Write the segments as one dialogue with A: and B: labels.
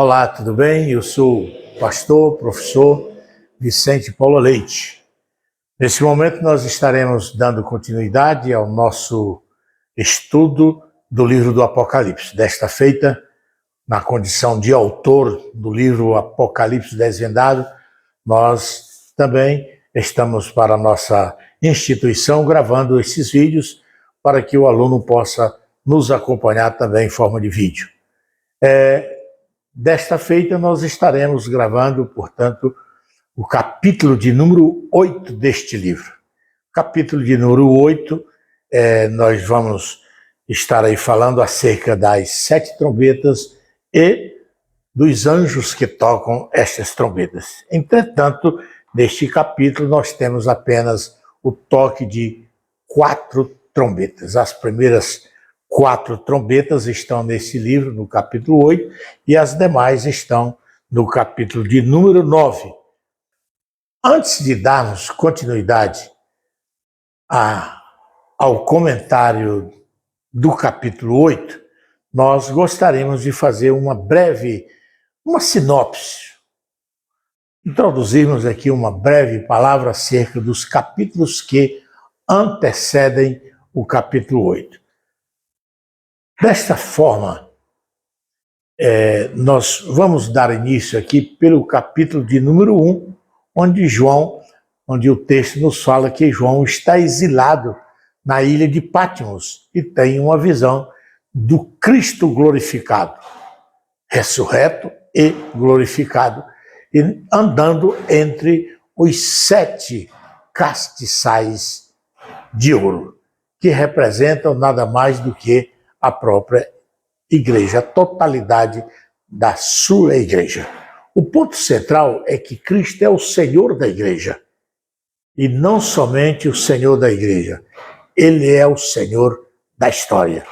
A: Olá, tudo bem? Eu sou o pastor, professor Vicente Paulo Leite. Nesse momento nós estaremos dando continuidade ao nosso estudo do livro do Apocalipse. Desta feita, na condição de autor do livro Apocalipse Desvendado, nós também estamos para a nossa instituição gravando esses vídeos para que o aluno possa nos acompanhar também em forma de vídeo. Desta feita nós estaremos gravando, portanto, o capítulo de número 8 deste livro. Capítulo de número 8, nós vamos estar aí falando acerca das 7 trombetas e dos anjos que tocam estas trombetas. Entretanto, neste capítulo nós temos apenas o toque de 4 trombetas. As primeiras 4 trombetas estão nesse livro, no capítulo 8, e as demais estão no capítulo de número 9. Antes de darmos continuidade ao comentário do capítulo 8, nós gostaríamos de fazer uma sinopse. Introduzirmos aqui uma breve palavra acerca dos capítulos que antecedem o capítulo 8. Desta forma, nós vamos dar início aqui pelo capítulo de número 1, onde o texto nos fala que João está exilado na ilha de Patmos e tem uma visão do Cristo glorificado, ressurreto e glorificado, e andando entre os 7 castiçais de ouro, que representam nada mais do que a própria igreja, a totalidade da sua igreja. O ponto central é que Cristo é o Senhor da igreja, e não somente o Senhor da igreja, ele é o Senhor da história.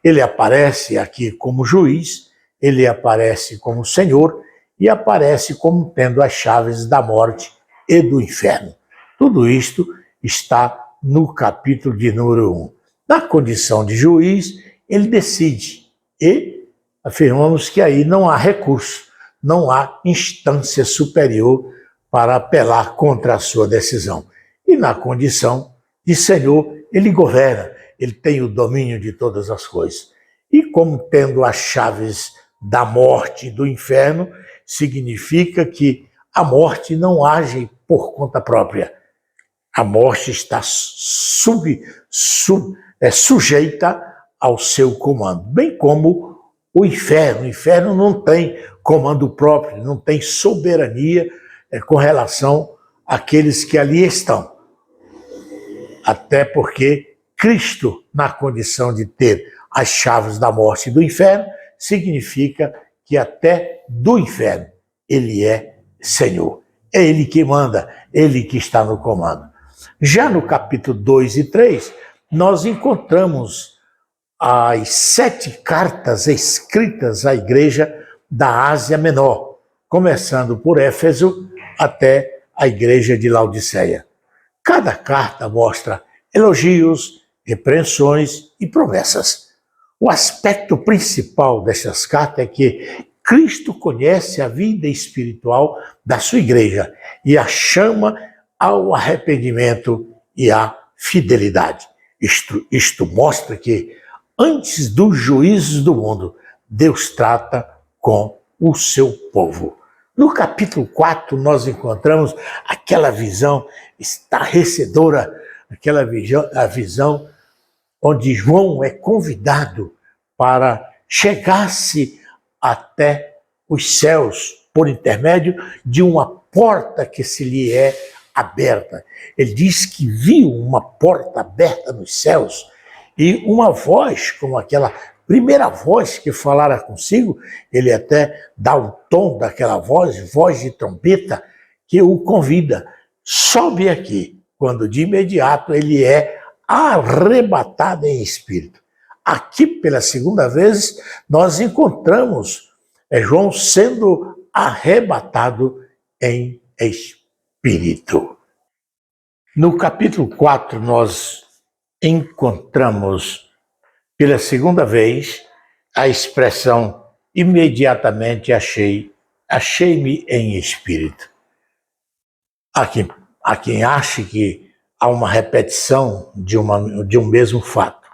A: Ele aparece aqui como juiz, ele aparece como Senhor e aparece como tendo as chaves da morte e do inferno. Tudo isto está no capítulo de número 1. Na condição de juiz, ele decide e afirmamos que aí não há recurso, não há instância superior para apelar contra a sua decisão. E na condição de Senhor, ele governa, ele tem o domínio de todas as coisas. E como tendo as chaves da morte e do inferno, significa que a morte não age por conta própria. A morte está sujeita ao seu comando, bem como o inferno. O inferno não tem comando próprio, não tem soberania com relação àqueles que ali estão. Até porque Cristo, na condição de ter as chaves da morte e do inferno, significa que até do inferno ele é Senhor. É ele que manda, ele que está no comando. Já no capítulo 2 e 3, nós encontramos as 7 cartas escritas à igreja da Ásia Menor, começando por Éfeso até a igreja de Laodiceia. Cada carta mostra elogios, repreensões e promessas. O aspecto principal dessas cartas é que Cristo conhece a vida espiritual da sua igreja e a chama ao arrependimento e à fidelidade. Isto mostra que antes dos juízos do mundo, Deus trata com o seu povo. No capítulo 4, nós encontramos aquela visão estarrecedora, a visão onde João é convidado para chegar-se até os céus por intermédio de uma porta que se lhe é aberta. Ele diz que viu uma porta aberta nos céus, e uma voz, como aquela primeira voz que falara consigo, ele até dá o tom daquela voz de trombeta, que o convida. Sobe aqui, quando de imediato ele é arrebatado em espírito. Aqui, pela segunda vez, nós encontramos João sendo arrebatado em espírito. No capítulo 4, nós encontramos pela segunda vez a expressão imediatamente achei-me em espírito. Há quem ache que há uma repetição de um mesmo fato.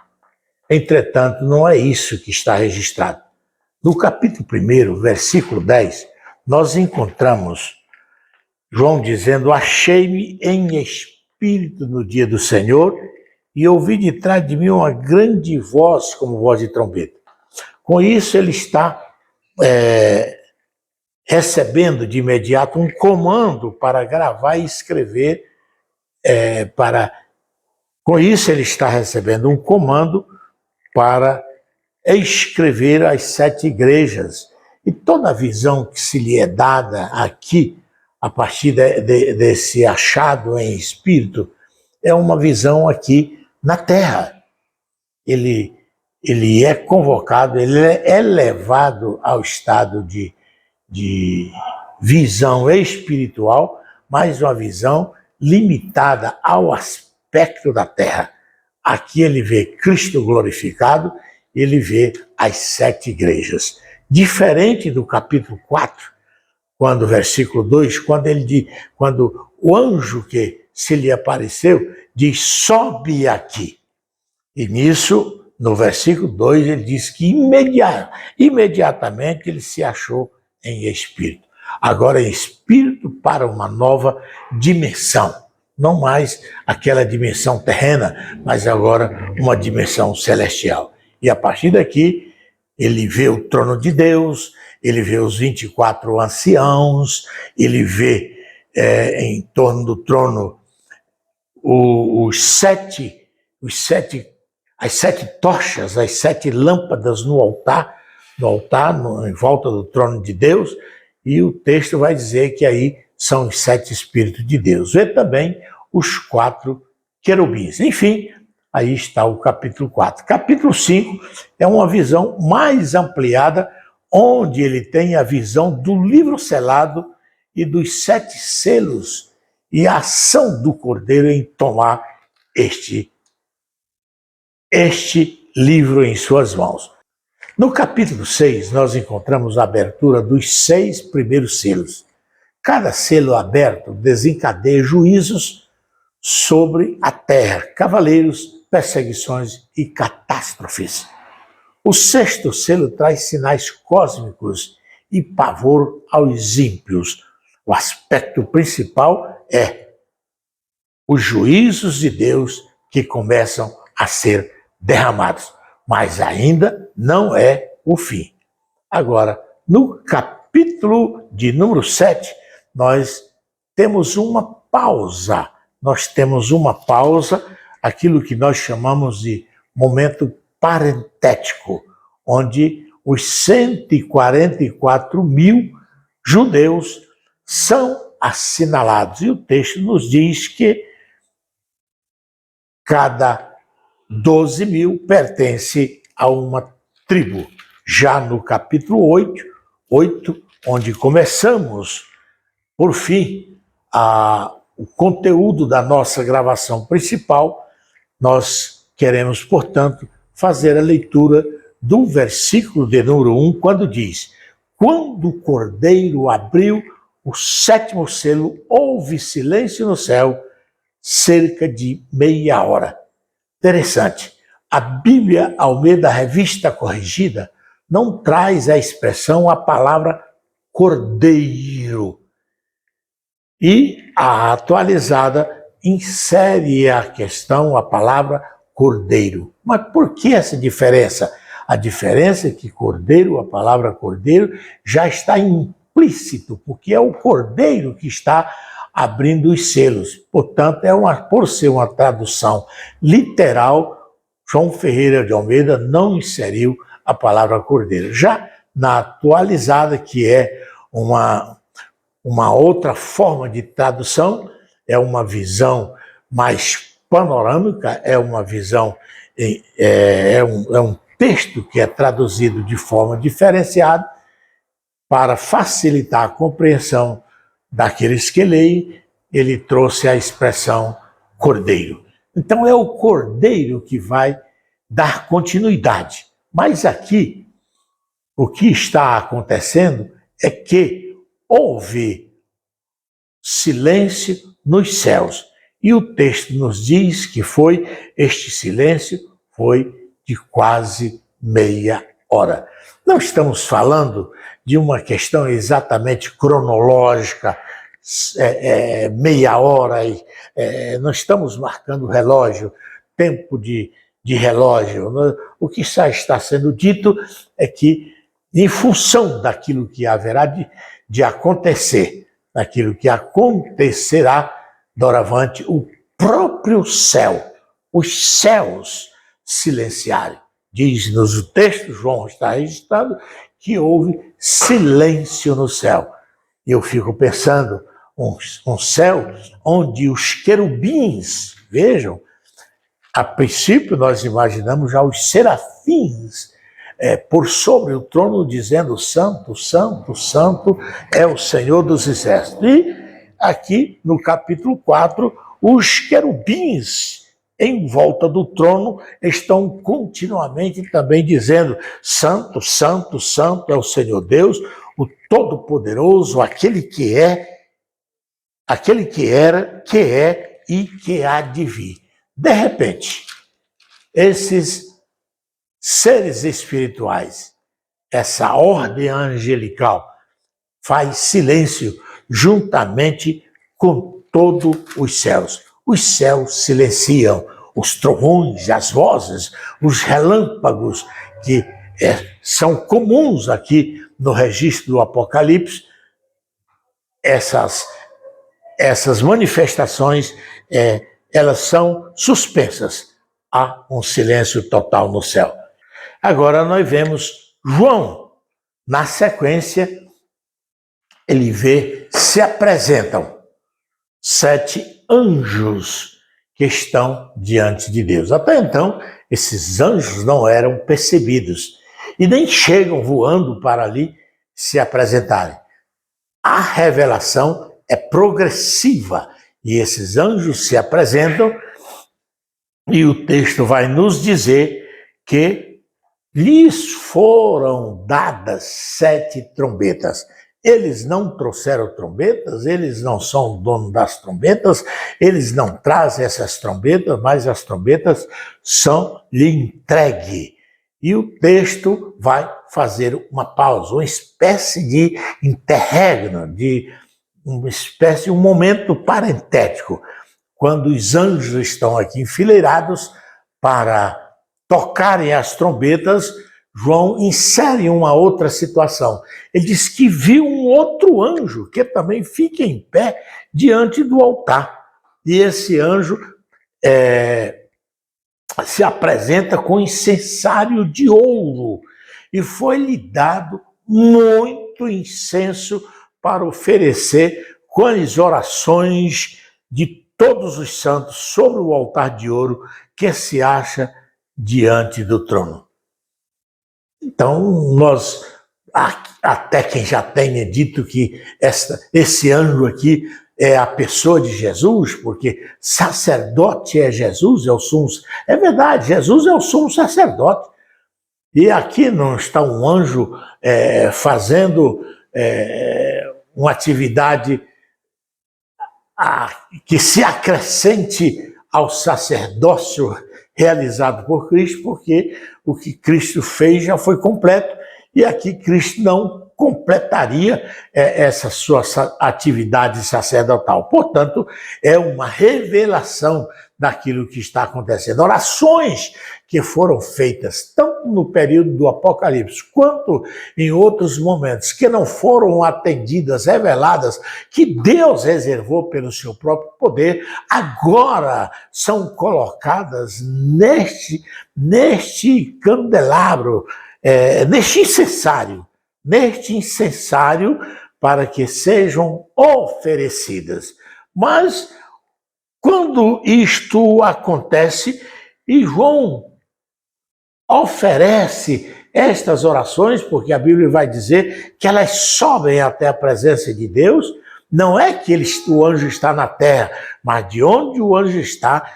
A: Entretanto, não é isso que está registrado. No capítulo 1, versículo 10, nós encontramos João dizendo: achei-me em espírito no dia do Senhor e ouvi de trás de mim uma grande voz, como voz de trombeta. Com isso, ele está recebendo de imediato um comando para gravar e escrever. Com isso, ele está recebendo um comando para escrever as 7 igrejas. E toda a visão que se lhe é dada aqui, a partir desse achado em espírito, é uma visão aqui na terra. Ele é convocado, ele é elevado ao estado de visão espiritual, mas uma visão limitada ao aspecto da terra. Aqui ele vê Cristo glorificado, ele vê as 7 igrejas. Diferente do capítulo 4, quando versículo 2, quando o anjo que se lhe apareceu diz: sobe aqui. E nisso, no versículo 2, ele diz que imediatamente ele se achou em espírito. Agora em espírito para uma nova dimensão. Não mais aquela dimensão terrena, mas agora uma dimensão celestial. E a partir daqui, ele vê o trono de Deus, ele vê os 24 anciãos, ele vê em torno do trono as 7 tochas, as 7 lâmpadas no altar, em volta do trono de Deus, e o texto vai dizer que aí são os 7 Espíritos de Deus. Vê também os 4 querubins. Enfim, aí está o capítulo 4. Capítulo 5 é uma visão mais ampliada, onde ele tem a visão do livro selado e dos 7 selos e a ação do Cordeiro em tomar este livro em suas mãos. No capítulo 6, nós encontramos a abertura dos 6 primeiros selos. Cada selo aberto desencadeia juízos sobre a terra, cavaleiros, perseguições e catástrofes. O 6º selo traz sinais cósmicos e pavor aos ímpios. O aspecto principal é os juízos de Deus que começam a ser derramados, mas ainda não é o fim. Agora, no capítulo de número 7, nós temos uma pausa. Aquilo que nós chamamos de momento parentético, onde os 144 mil judeus são assinalados. E o texto nos diz que cada 12 mil pertence a uma tribo. Já no capítulo 8, onde começamos, por fim, o conteúdo da nossa gravação principal, nós queremos, portanto, fazer a leitura do versículo de número 1, quando diz: quando o Cordeiro abriu o 7º selo, houve silêncio no céu, cerca de meia hora. Interessante. A Bíblia Almeida Revista Corrigida não traz a expressão, a palavra Cordeiro. E a atualizada insere a questão, a palavra Cordeiro. Mas por que essa diferença? A diferença é que Cordeiro, a palavra Cordeiro, já está implícito, porque é o Cordeiro que está abrindo os selos. Portanto, por ser uma tradução literal, João Ferreira de Almeida não inseriu a palavra Cordeiro. Já na atualizada, que é uma outra forma de tradução, é uma visão mais panorâmica, é uma visão, é um texto que é traduzido de forma diferenciada para facilitar a compreensão daqueles que leem. Ele trouxe a expressão Cordeiro. Então é o Cordeiro que vai dar continuidade. Mas aqui o que está acontecendo é que houve silêncio nos céus. E o texto nos diz que este silêncio foi de quase meia hora. Não estamos falando de uma questão exatamente cronológica, meia hora, não estamos marcando relógio, tempo de relógio. O que está sendo dito é que, em função daquilo que haverá de acontecer, daquilo que acontecerá doravante, o próprio céu, os céus silenciaram. Diz-nos o texto, João está registrado, que houve silêncio no céu. Eu fico pensando, um céu onde os querubins, vejam, a princípio nós imaginamos já os serafins por sobre o trono dizendo santo, santo, santo é o Senhor dos Exércitos. E aqui no capítulo 4, os querubins em volta do trono estão continuamente também dizendo santo, santo, santo é o Senhor Deus, o Todo-Poderoso, aquele que é, aquele que era, que é e que há de vir. De repente, esses seres espirituais, essa ordem angelical, faz silêncio juntamente com todos os céus. Os céus silenciam, os trovões, as vozes, os relâmpagos, que são comuns aqui no registro do Apocalipse, essas manifestações, elas são suspensas. Há um silêncio total no céu. Agora nós vemos João, na sequência, ele vê, se apresentam 7 anjos que estão diante de Deus. Até então, esses anjos não eram percebidos e nem chegam voando para ali se apresentarem. A revelação é progressiva e esses anjos se apresentam e o texto vai nos dizer que lhes foram dadas 7 trombetas. Eles não trouxeram trombetas, eles não são dono das trombetas, eles não trazem essas trombetas, mas as trombetas são lhe entregues. E o texto vai fazer uma pausa, uma espécie de interregno, um momento parentético, quando os anjos estão aqui enfileirados para tocarem as trombetas. João insere uma outra situação. Ele diz que viu um outro anjo que também fica em pé diante do altar. E esse anjo se apresenta com incensário de ouro e foi-lhe dado muito incenso para oferecer com as orações de todos os santos sobre o altar de ouro que se acha diante do trono. Então, nós, até quem já tenha dito que esse anjo aqui é a pessoa de Jesus, porque sacerdote é Jesus, é o sumo. É verdade, Jesus é o sumo sacerdote. E aqui não está um anjo fazendo uma atividade que se acrescente ao sacerdócio realizado por Cristo, porque o que Cristo fez já foi completo, e aqui Cristo não completaria essa sua atividade sacerdotal. Portanto, é uma revelação daquilo que está acontecendo. Orações que foram feitas, tanto no período do Apocalipse, quanto em outros momentos, que não foram atendidas, reveladas, que Deus reservou pelo seu próprio poder, agora são colocadas neste candelabro, neste incensário, para que sejam oferecidas. Mas, quando isto acontece, e João oferece estas orações, porque a Bíblia vai dizer que elas sobem até a presença de Deus, não é que o anjo está na terra, mas de onde o anjo está,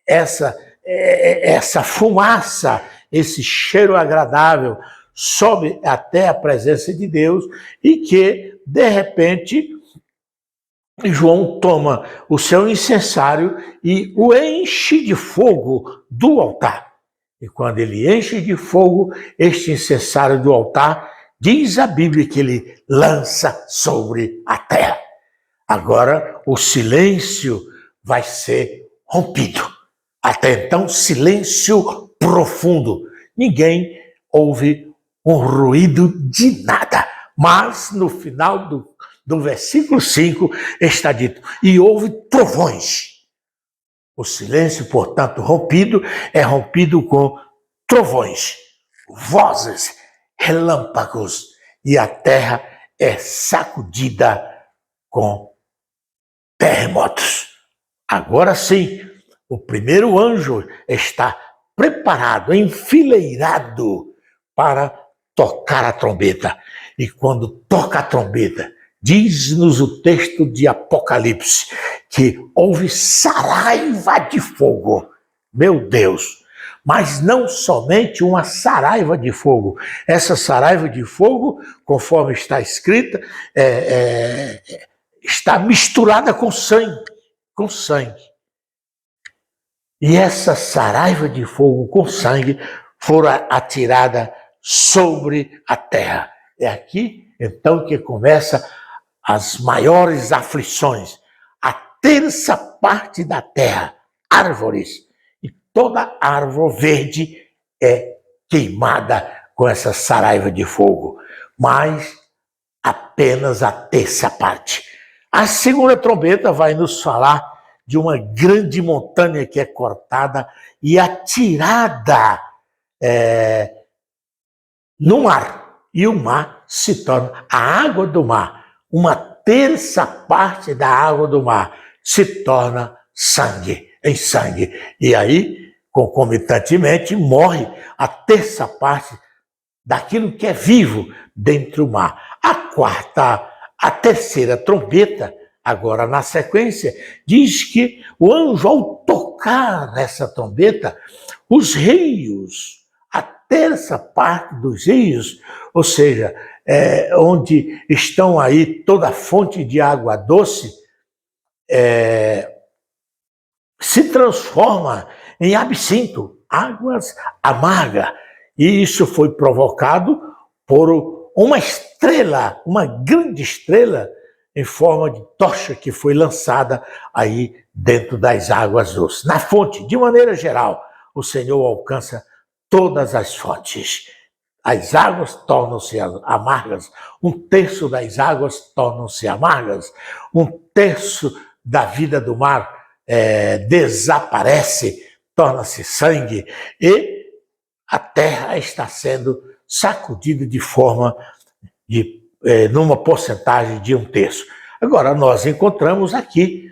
A: essa fumaça, esse cheiro agradável sobe até a presença de Deus e que, de repente, João toma o seu incensário e o enche de fogo do altar. E quando ele enche de fogo este incensário do altar, diz a Bíblia que ele lança sobre a terra. Agora o silêncio vai ser rompido. Até então, silêncio profundo. Ninguém ouve um ruído de nada. Mas no final do versículo 5 está dito: e houve trovões. O silêncio, portanto, rompido, é rompido com trovões, vozes, relâmpagos, e a terra é sacudida com terremotos. Agora sim, o primeiro anjo está preparado, enfileirado para tocar a trombeta. E quando toca a trombeta, diz-nos o texto de Apocalipse que houve saraiva de fogo. Meu Deus! Mas não somente uma saraiva de fogo. Essa saraiva de fogo, conforme está escrita, está misturada com sangue. Com sangue. E essa saraiva de fogo com sangue fora atirada sobre a terra. É aqui, então, que começa as maiores aflições. A terça parte da terra, árvores, e toda árvore verde é queimada com essa saraiva de fogo. Mas apenas a terça parte. A segunda trombeta vai nos falar de uma grande montanha que é cortada e atirada no mar. E o mar se torna a água do mar. Uma terça parte da água do mar se torna sangue, em sangue. E aí, concomitantemente, morre a terça parte daquilo que é vivo dentro do mar. A terceira trombeta, agora na sequência, diz que o anjo, ao tocar nessa trombeta, os rios, a terça parte dos rios, ou seja, onde estão aí toda a fonte de água doce, se transforma em absinto, águas amargas. E isso foi provocado por uma estrela, uma grande estrela, em forma de tocha que foi lançada aí dentro das águas doces. Na fonte, de maneira geral, o Senhor alcança todas as fontes. As águas tornam-se amargas, um terço das águas tornam-se amargas, um terço da vida do mar desaparece, torna-se sangue, e a terra está sendo sacudida de forma numa porcentagem de um terço. Agora, nós encontramos aqui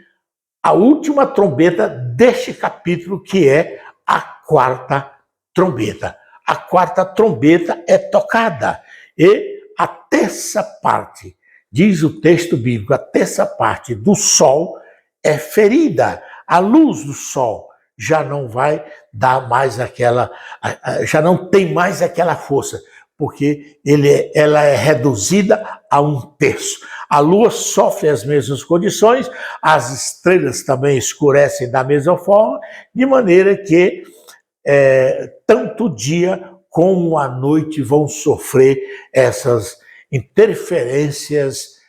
A: a última trombeta deste capítulo, que é a quarta trombeta. A quarta trombeta é tocada e a terça parte, diz o texto bíblico, a terça parte do sol é ferida. A luz do sol já não vai dar mais já não tem mais aquela força, porque ela é reduzida a um terço. A lua sofre as mesmas condições, as estrelas também escurecem da mesma forma, de maneira que tanto o dia como a noite vão sofrer essas interferências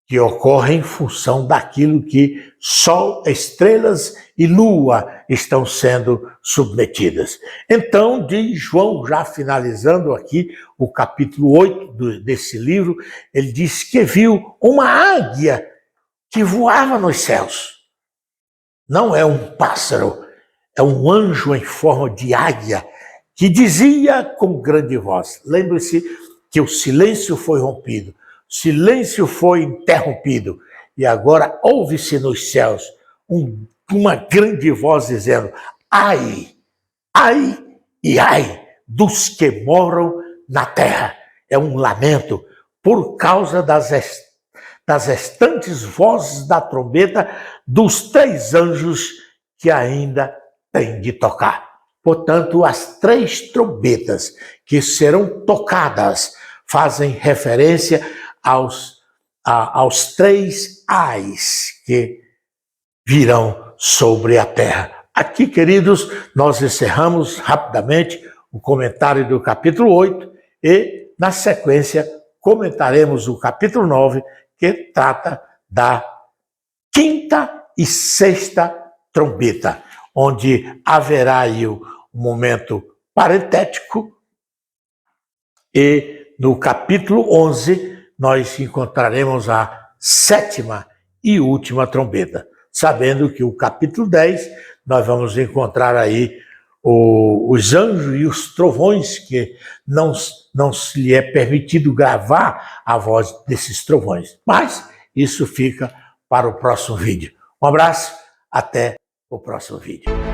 A: que ocorrem em função daquilo que sol, estrelas e lua estão sendo submetidas. Então, diz João, já finalizando aqui o capítulo 8 desse livro, ele diz que viu uma águia que voava nos céus. Não é um pássaro, é um anjo em forma de águia que dizia com grande voz. Lembre-se que o silêncio foi rompido. Silêncio foi interrompido e agora ouve-se nos céus uma grande voz dizendo: ai, ai e ai dos que moram na terra. É um lamento por causa das restantes vozes da trombeta dos 3 anjos que ainda têm de tocar. Portanto, as 3 trombetas que serão tocadas fazem referência aos 3 ais que virão sobre a terra. Aqui, queridos, nós encerramos rapidamente o comentário do capítulo 8 e, na sequência, comentaremos o capítulo 9, que trata da 5ª e 6ª trombeta, onde haverá aí o momento parentético, e no capítulo 11 nós encontraremos a 7ª e última trombeta, sabendo que o capítulo 10 nós vamos encontrar aí os anjos e os trovões, que não se lhe é permitido gravar a voz desses trovões. Mas isso fica para o próximo vídeo. Um abraço, até o próximo vídeo.